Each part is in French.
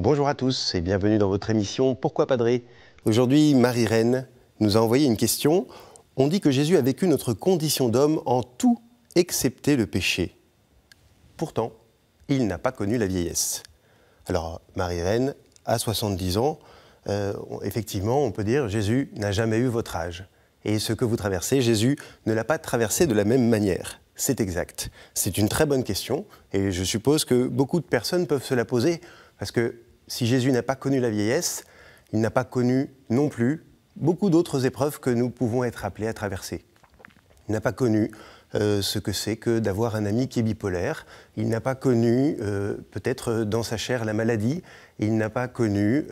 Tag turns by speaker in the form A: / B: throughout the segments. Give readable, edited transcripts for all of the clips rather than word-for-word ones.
A: Bonjour à tous et bienvenue dans votre émission Pourquoi Padré? Aujourd'hui, Marie-Reine nous a envoyé une question. On dit que Jésus a vécu notre condition d'homme en tout excepté le péché. Pourtant, il n'a pas connu la vieillesse. Alors, Marie-Reine a 70 ans. Effectivement, on peut dire Jésus n'a jamais eu votre âge. Et ce que vous traversez, Jésus ne l'a pas traversé de la même manière. C'est exact. C'est une très bonne question et je suppose que beaucoup de personnes peuvent se la poser parce que si Jésus n'a pas connu la vieillesse, il n'a pas connu non plus beaucoup d'autres épreuves que nous pouvons être appelés à traverser. Il n'a pas connu ce que c'est que d'avoir un ami qui est bipolaire. Il n'a pas connu peut-être dans sa chair la maladie. Il n'a pas connu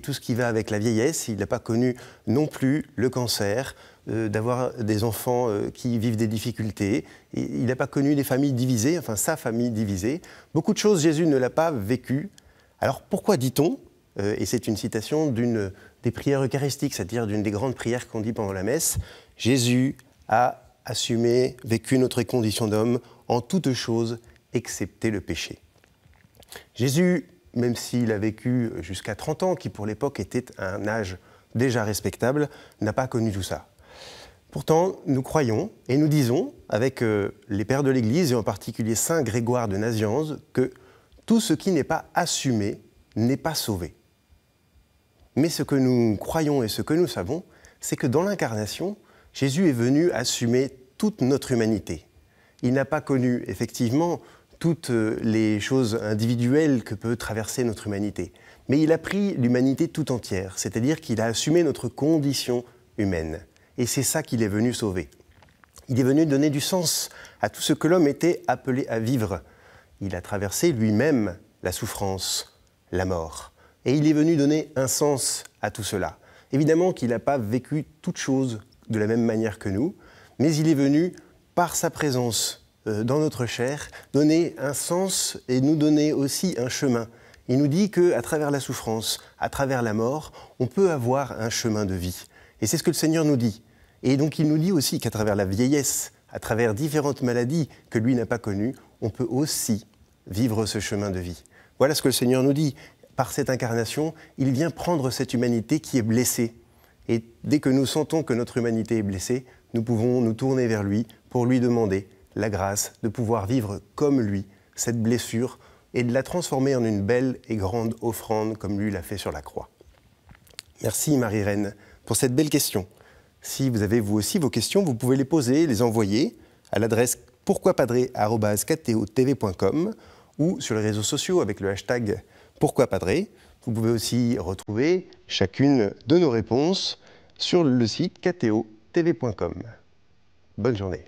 A: tout ce qui va avec la vieillesse. Il n'a pas connu non plus le cancer, d'avoir des enfants qui vivent des difficultés. Il n'a pas connu des familles divisées, enfin sa famille divisée. Beaucoup de choses, Jésus ne l'a pas vécu. Alors pourquoi dit-on, et c'est une citation d'une des prières eucharistiques, c'est-à-dire d'une des grandes prières qu'on dit pendant la messe, Jésus a assumé, vécu notre condition d'homme en toutes choses, excepté le péché. Jésus, même s'il a vécu jusqu'à 30 ans, qui pour l'époque était un âge déjà respectable, n'a pas connu tout ça. Pourtant, nous croyons et nous disons, avec les pères de l'Église, et en particulier Saint Grégoire de Nazianze, que tout ce qui n'est pas assumé n'est pas sauvé. Mais ce que nous croyons et ce que nous savons, c'est que dans l'incarnation, Jésus est venu assumer toute notre humanité. Il n'a pas connu, effectivement, toutes les choses individuelles que peut traverser notre humanité. Mais il a pris l'humanité tout entière, c'est-à-dire qu'il a assumé notre condition humaine. Et c'est ça qu'il est venu sauver. Il est venu donner du sens à tout ce que l'homme était appelé à vivre. Il a traversé lui-même la souffrance, la mort. Et il est venu donner un sens à tout cela. Évidemment qu'il n'a pas vécu toutes choses de la même manière que nous, mais il est venu, par sa présence dans notre chair, donner un sens et nous donner aussi un chemin. Il nous dit qu'à travers la souffrance, à travers la mort, on peut avoir un chemin de vie. Et c'est ce que le Seigneur nous dit. Et donc il nous dit aussi qu'à travers la vieillesse, à travers différentes maladies que lui n'a pas connues, on peut aussi vivre ce chemin de vie. Voilà ce que le Seigneur nous dit. Par cette incarnation, il vient prendre cette humanité qui est blessée. Et dès que nous sentons que notre humanité est blessée, nous pouvons nous tourner vers lui pour lui demander la grâce de pouvoir vivre comme lui cette blessure et de la transformer en une belle et grande offrande comme lui l'a fait sur la croix. Merci Marie-Reine pour cette belle question. Si vous avez vous aussi vos questions, vous pouvez les poser, les envoyer à l'adresse pourquoipadré@kto-tv.com ou sur les réseaux sociaux avec le hashtag pourquoipadré. Vous pouvez aussi retrouver chacune de nos réponses sur le site kto-tv.com. Bonne journée.